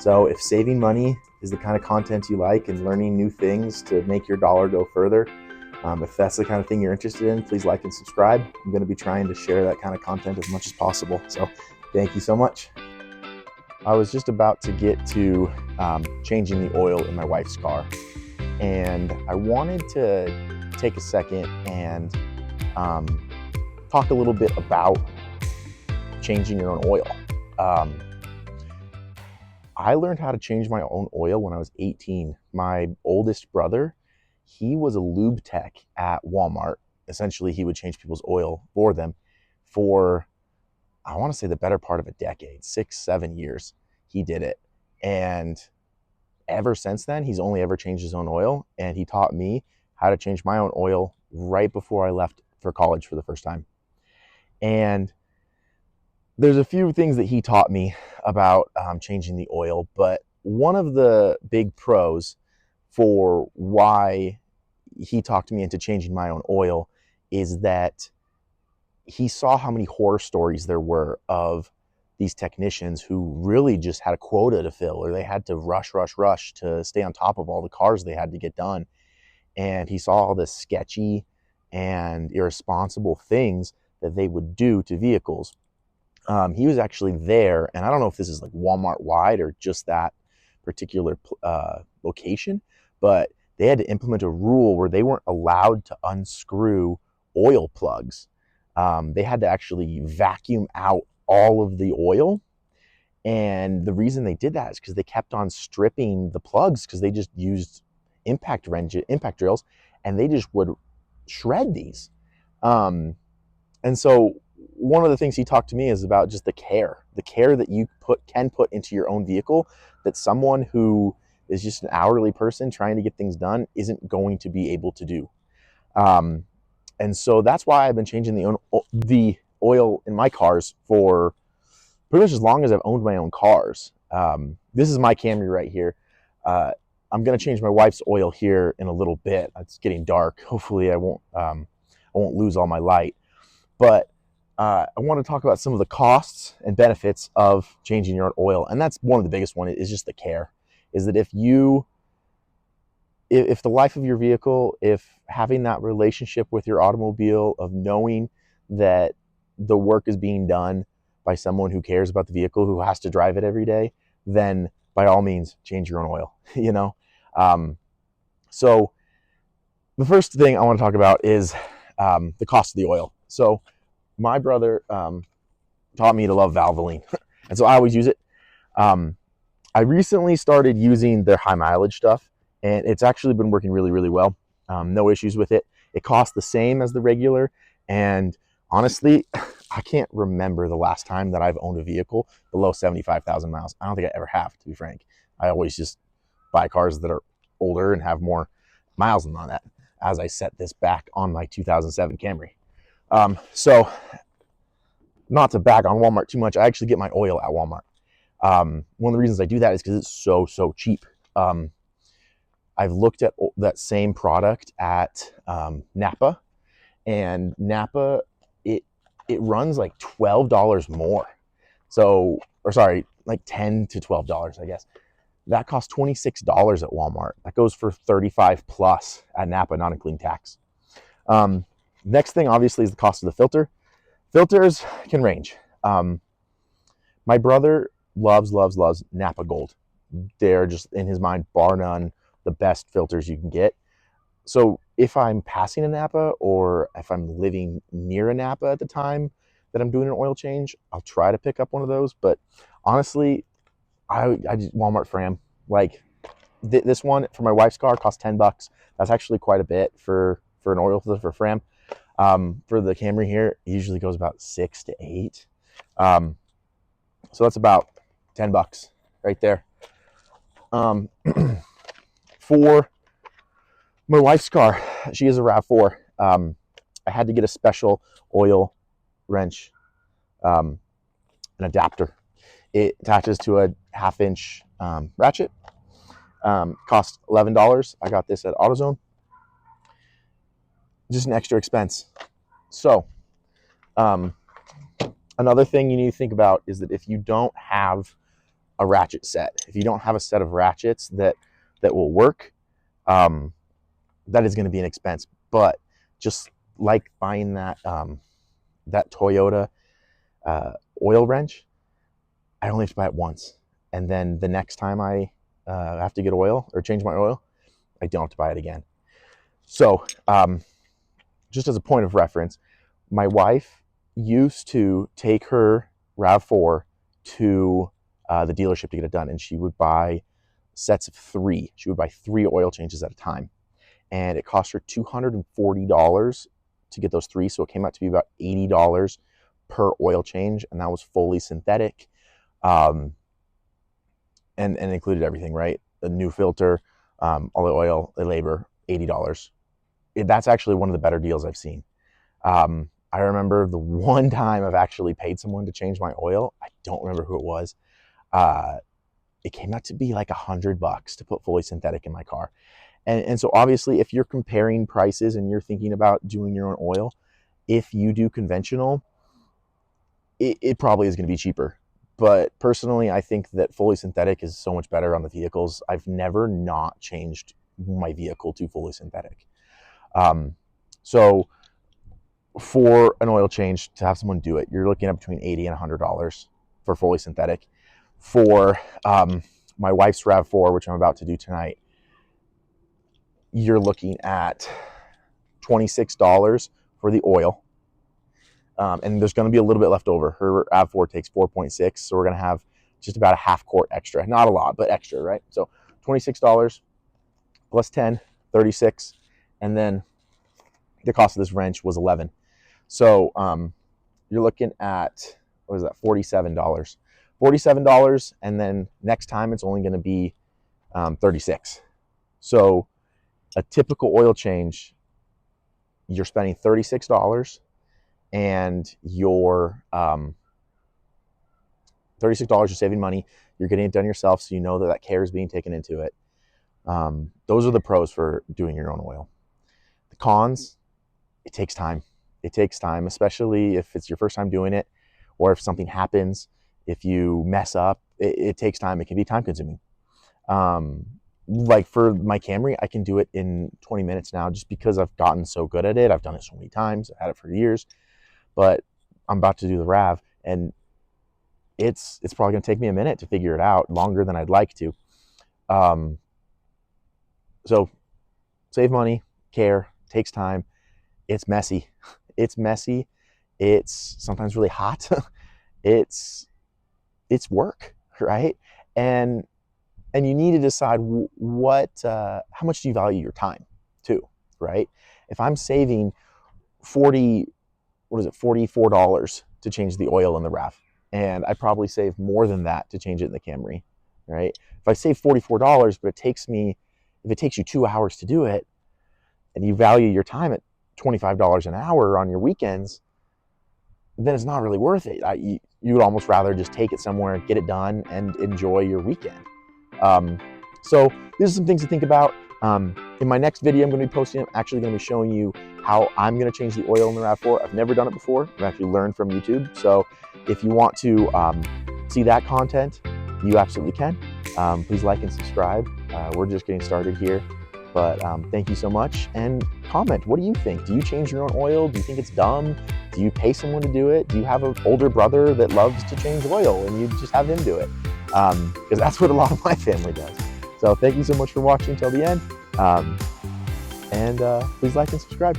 So if saving money is the kind of content you like and learning new things to make your dollar go further, if that's the kind of thing you're interested in, please like and subscribe. I'm going to be trying to share that kind of content as much as possible. So thank you so much. I was just about to get to changing the oil in my wife's car, and I wanted to take a second and talk a little bit about changing your own oil. I learned how to change my own oil when I was 18. My oldest brother, he was a lube tech at Walmart. Essentially, he would change people's oil for them for, I want to say, the better part of a decade, 6-7 years. He did it. And ever since then, he's only ever changed his own oil. And he taught me how to change my own oil right before I left for college for the first time. And there's a few things that he taught me about changing the oil, but one of the big pros for why he talked me into changing my own oil is that he saw how many horror stories there were of these technicians who really just had a quota to fill, or they had to rush to stay on top of all the cars they had to get done. And he saw all the sketchy and irresponsible things that they would do to vehicles. He was actually there, and I don't know if this is like Walmart wide or just that particular location, but they had to implement a rule where they weren't allowed to unscrew oil plugs. They had to actually vacuum out all of the oil. And the reason they did that is because they kept on stripping the plugs, because they just used impact drills, and they just would shred these. And so one of the things he talked to me is about just the care that you can put into your own vehicle, that someone who is just an hourly person trying to get things done isn't going to be able to do. And so that's why I've been changing the oil in my cars for pretty much as long as I've owned my own cars. This is my Camry right here. I'm going to change my wife's oil here in a little bit. It's getting dark. Hopefully I won't lose all my light. But I want to talk about some of the costs and benefits of changing your own oil. And that's one of the biggest ones, is just the care. Is that if the life of your vehicle, if having that relationship with your automobile, of knowing that the work is being done by someone who cares about the vehicle, who has to drive it every day, then by all means, change your own oil, you know? So the first thing I want to talk about is the cost of the oil. So my brother taught me to love Valvoline, and so I always use it. I recently started using their high mileage stuff, and it's actually been working really, really well. No issues with it. It costs the same as the regular, and honestly, I can't remember the last time that I've owned a vehicle below 75,000 miles. I don't think I ever have, to be frank. I always just buy cars that are older and have more miles than that, as I set this back on my 2007 Camry. So not to bag on Walmart too much, I actually get my oil at Walmart. One of the reasons I do that is because it's so cheap. I've looked at that same product at Napa, and Napa, it runs like $12 more. So, or sorry, like $10 to $12, I guess. That costs $26 at Walmart. That goes for $35 plus at Napa, not including tax. Next thing, obviously, is the cost of the filter. Filters can range. My brother loves Napa Gold. They're just, in his mind, bar none, the best filters you can get. So if I'm passing a Napa, or if I'm living near a Napa at the time that I'm doing an oil change, I'll try to pick up one of those. But honestly, I just Walmart Fram. Like this one for my wife's car costs $10. That's actually quite a bit for an oil filter for Fram. For the Camry here, it usually goes about 6 to 8. So that's about $10 right there. For my wife's car, she has a RAV4. I had to get a special oil wrench, an adapter. It attaches to a 1/2-inch ratchet. Cost $11. I got this at AutoZone. Just an extra expense. So another thing you need to think about is that if you don't have a ratchet set. If you don't have a set of ratchets that will work, that is going to be an expense. But just like buying that that Toyota oil wrench, I only have to buy it once, and then the next time I have to get oil or change my oil, I don't have to buy it again. So just as a point of reference, my wife used to take her RAV4 to the dealership to get it done, and she would buy sets of 3. She would buy 3 oil changes at a time, and it cost her $240 to get those 3, so it came out to be about $80 per oil change, and that was fully synthetic, and included everything, right? The new filter, all the oil, the labor, $80. That's actually one of the better deals I've seen. I remember the one time I've actually paid someone to change my oil. I don't remember who it was. It came out to be like $100 to put fully synthetic in my car. And so obviously, if you're comparing prices and you're thinking about doing your own oil, if you do conventional, it probably is going to be cheaper. But personally, I think that fully synthetic is so much better on the vehicles. I've never not changed my vehicle to fully synthetic. So for an oil change, to have someone do it, you're looking at between $80 and $100 for fully synthetic. For my wife's RAV4, which I'm about to do tonight, you're looking at $26 for the oil. And there's going to be a little bit left over. Her RAV4 takes 4.6, so we're going to have just about a half quart extra. Not a lot, but extra, right? So $26 plus 10, 36, and then the cost of this wrench was 11. So you're looking at, what is that, $47. $47, and then next time it's only going to be 36. So a typical oil change, you're spending $36, and you're $36, you're saving money. You're getting it done yourself, so you know that care is being taken into it. Those are the pros for doing your own oil. The cons, it takes time. It takes time, especially if it's your first time doing it, or if something happens, if you mess up, it takes time. It can be time consuming. Like for my Camry, I can do it in 20 minutes now just because I've gotten so good at it. I've done it so many times. I've had it for years, but I'm about to do the RAV, and it's probably going to take me a minute to figure it out, longer than I'd like to. So save money, care, takes time. It's messy. It's messy. It's sometimes really hot. It's work, right? And you need to decide how much do you value your time too, right? If I'm saving $44 to change the oil in the RAV, and I probably save more than that to change it in the Camry, right? If I save $44, but if it takes you 2 hours to do it, and you value your time at $25 an hour on your weekends, then it's not really worth it. You would almost rather just take it somewhere, get it done, and enjoy your weekend. So these are some things to think about. In my next video I'm going to be posting, I'm actually going to be showing you how I'm going to change the oil in the RAV4. I've never done it before. I've actually learned from YouTube. So if you want to see that content, you absolutely can. Please like and subscribe. We're just getting started here. But thank you so much, and comment. What do you think? Do you change your own oil? Do you think it's dumb? Do you pay someone to do it? Do you have an older brother that loves to change oil and you just have him do it? Because that's what a lot of my family does. So thank you so much for watching till the end, and please like and subscribe.